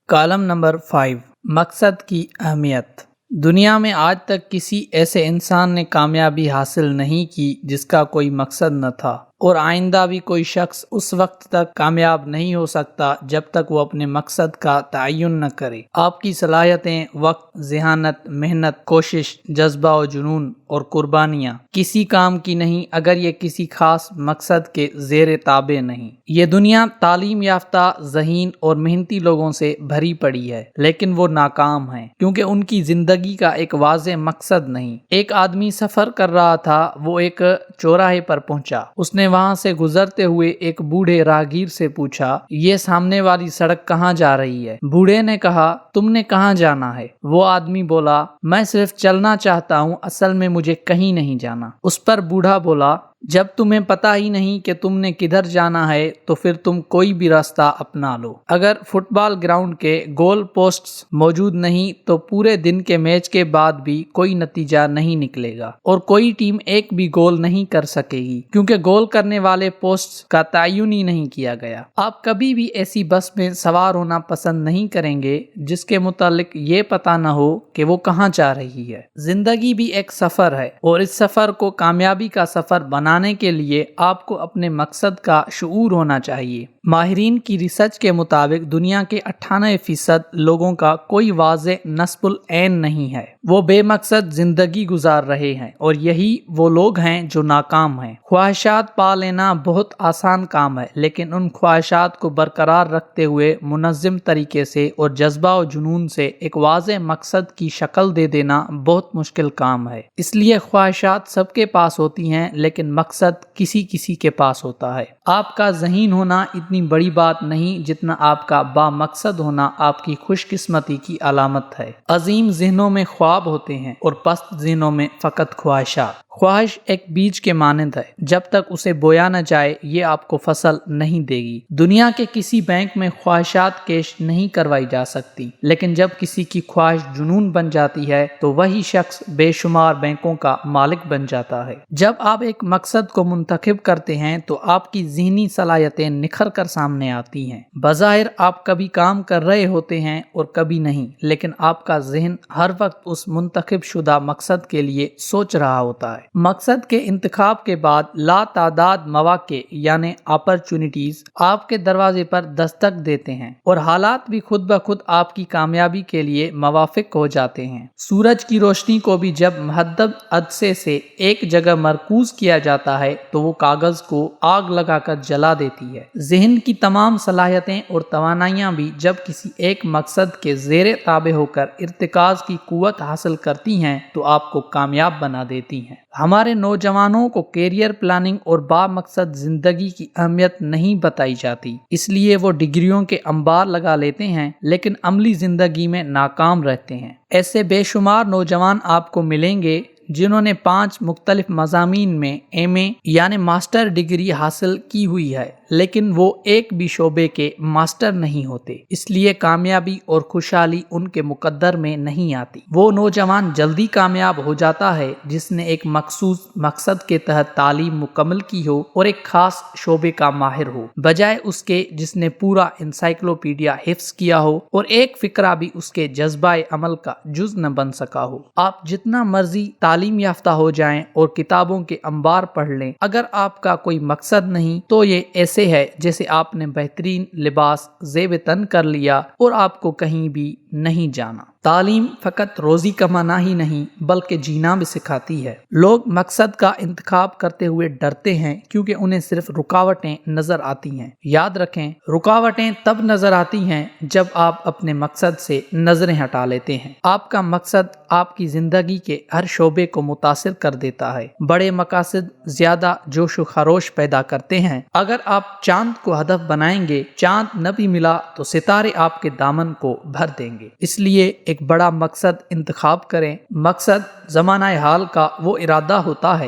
Column number 5، مقصد کی اہمیت۔ دنیا میں آج تک کسی ایسے انسان نے کامیابی حاصل نہیں کی جس کا کوئی مقصد نہ تھا، اور آئندہ بھی کوئی شخص اس وقت تک کامیاب نہیں ہو سکتا جب تک وہ اپنے مقصد کا تعین نہ کرے۔ آپ کی صلاحیتیں، وقت، ذہانت، محنت، کوشش، جذبہ و جنون اور قربانیاں کسی کام کی نہیں اگر یہ کسی خاص مقصد کے زیر تابع نہیں۔ یہ دنیا تعلیم یافتہ، ذہین اور محنتی لوگوں سے بھری پڑی ہے، لیکن وہ ناکام ہیں کیونکہ ان کی زندگی کا ایک واضح مقصد نہیں۔ ایک آدمی سفر کر رہا تھا، وہ ایک چوراہے پر پہنچا۔ اس نے وہاں سے گزرتے ہوئے ایک بوڑھے راہگیر سے پوچھا، یہ سامنے والی سڑک کہاں جا رہی ہے؟ بوڑھے نے کہا، تم نے کہاں جانا ہے؟ وہ آدمی بولا، میں صرف چلنا چاہتا ہوں، اصل میں مجھے کہیں نہیں جانا۔ اس پر بوڑھا بولا، جب تمہیں پتہ ہی نہیں کہ تم نے کدھر جانا ہے تو پھر تم کوئی بھی راستہ اپنا لو۔ اگر فٹ بال گراؤنڈ کے گول پوسٹس موجود نہیں تو پورے دن کے میچ کے بعد بھی کوئی نتیجہ نہیں نکلے گا، اور کوئی ٹیم ایک بھی گول نہیں کر سکے گی کیونکہ گول کرنے والے پوسٹس کا تعین ہی نہیں کیا گیا۔ آپ کبھی بھی ایسی بس میں سوار ہونا پسند نہیں کریں گے جس کے متعلق یہ پتہ نہ ہو کہ وہ کہاں جا رہی ہے۔ زندگی بھی ایک سفر ہے، اور اس سفر کو کامیابی کا سفر بنانے کے لیے آپ کو اپنے مقصد کا شعور ہونا چاہیے۔ ماہرین کی ریسرچ کے مطابق دنیا کے 98% لوگوں کا کوئی واضح نصب العین نہیں ہے۔ وہ بے مقصد زندگی گزار رہے ہیں، اور یہی وہ لوگ ہیں جو ناکام ہیں۔ خواہشات پا لینا بہت آسان کام ہے، لیکن ان خواہشات کو برقرار رکھتے ہوئے منظم طریقے سے اور جذبہ و جنون سے ایک واضح مقصد کی شکل دے دینا بہت مشکل کام ہے۔ اس لیے خواہشات سب کے پاس ہوتی ہیں، لیکن مقصد کسی کسی کے پاس ہوتا ہے۔ آپ کا ذہین ہونا اتنی بڑی بات نہیں جتنا آپ کا با مقصد ہونا آپ کی خوش قسمتی کی علامت ہے۔ عظیم ذہنوں میں خواب ہوتے ہیں اور پست ذہنوں میں فقط خواہشات۔ خواہش ایک بیج کے مانند ہے، جب تک اسے بویا نہ جائے یہ آپ کو فصل نہیں دے گی۔ دنیا کے کسی بینک میں خواہشات کیش نہیں کروائی جا سکتی، لیکن جب کسی کی خواہش جنون بن جاتی ہے تو وہی شخص بے شمار بینکوں کا مالک بن جاتا ہے۔ جب آپ ایک مقصد کو منتخب کرتے ہیں تو آپ کی ذہنی صلاحیتیں نکھر کر سامنے آتی ہیں۔ بظاہر آپ کبھی کام کر رہے ہوتے ہیں اور کبھی نہیں، لیکن آپ کا ذہن ہر وقت اس منتخب شدہ مقصد کے لیے سوچ رہا ہوتا ہے۔ مقصد کے انتخاب کے بعد لا تعداد مواقع یعنی اپرچونٹیز آپ کے دروازے پر دستک دیتے ہیں، اور حالات بھی خود بخود آپ کی کامیابی کے لیے موافق ہو جاتے ہیں۔ سورج کی روشنی کو بھی جب محدب عدسے سے ایک جگہ مرکوز کیا جاتا ہے تو وہ کاغذ کو آگ لگا کر جلا دیتی ہے۔ ذہن کی تمام صلاحیتیں اور توانائیاں بھی جب کسی ایک مقصد کے زیر تابع ہو کر ارتکاز کی قوت حاصل کرتی ہیں تو آپ کو کامیاب بنا دیتی ہیں۔ ہمارے نوجوانوں کو کیریئر پلاننگ اور با مقصد زندگی کی اہمیت نہیں بتائی جاتی، اس لیے وہ ڈگریوں کے انبار لگا لیتے ہیں لیکن عملی زندگی میں ناکام رہتے ہیں۔ ایسے بے شمار نوجوان آپ کو ملیں گے جنہوں نے 5 مختلف مضامین میں ایم اے یعنی ماسٹر ڈگری حاصل کی ہوئی ہے، لیکن وہ ایک بھی شعبے کے ماسٹر نہیں ہوتے، اس لیے کامیابی اور خوشحالی ان کے مقدر میں نہیں آتی۔ وہ نوجوان جلدی کامیاب ہو جاتا ہے جس نے ایک مخصوص مقصد کے تحت تعلیم مکمل کی ہو اور ایک خاص شعبے کا ماہر ہو، بجائے اس کے جس نے پورا انسائکلوپیڈیا حفظ کیا ہو اور ایک فقرہ بھی اس کے جذبہ عمل کا جز نہ بن سکا ہو۔ آپ جتنا مرضی تعلیم یافتہ ہو جائیں اور کتابوں کے انبار پڑھ لیں، اگر آپ کا کوئی مقصد نہیں تو یہ ایسے ہے جیسے آپ نے بہترین لباس زیب تن کر لیا اور آپ کو کہیں بھی نہیں جانا۔ تعلیم فقط روزی کمانا ہی نہیں بلکہ جینا بھی سکھاتی ہے۔ لوگ مقصد کا انتخاب کرتے ہوئے ڈرتے ہیں کیونکہ انہیں صرف رکاوٹیں نظر آتی ہیں۔ یاد رکھیں، رکاوٹیں تب نظر آتی ہیں جب آپ اپنے مقصد سے نظریں ہٹا لیتے ہیں۔ آپ کا مقصد آپ کی زندگی کے ہر شعبے کو متاثر کر دیتا ہے۔ بڑے مقاصد زیادہ جوش و خروش پیدا کرتے ہیں۔ اگر آپ چاند کو ہدف بنائیں گے، چاند نہ بھی ملا تو ستارے آپ کے دامن کو بھر دیں گے۔ اس لیے ایک بڑا مقصد انتخاب کریں۔ مقصد زمانہ حال کا وہ ارادہ ہوتا ہے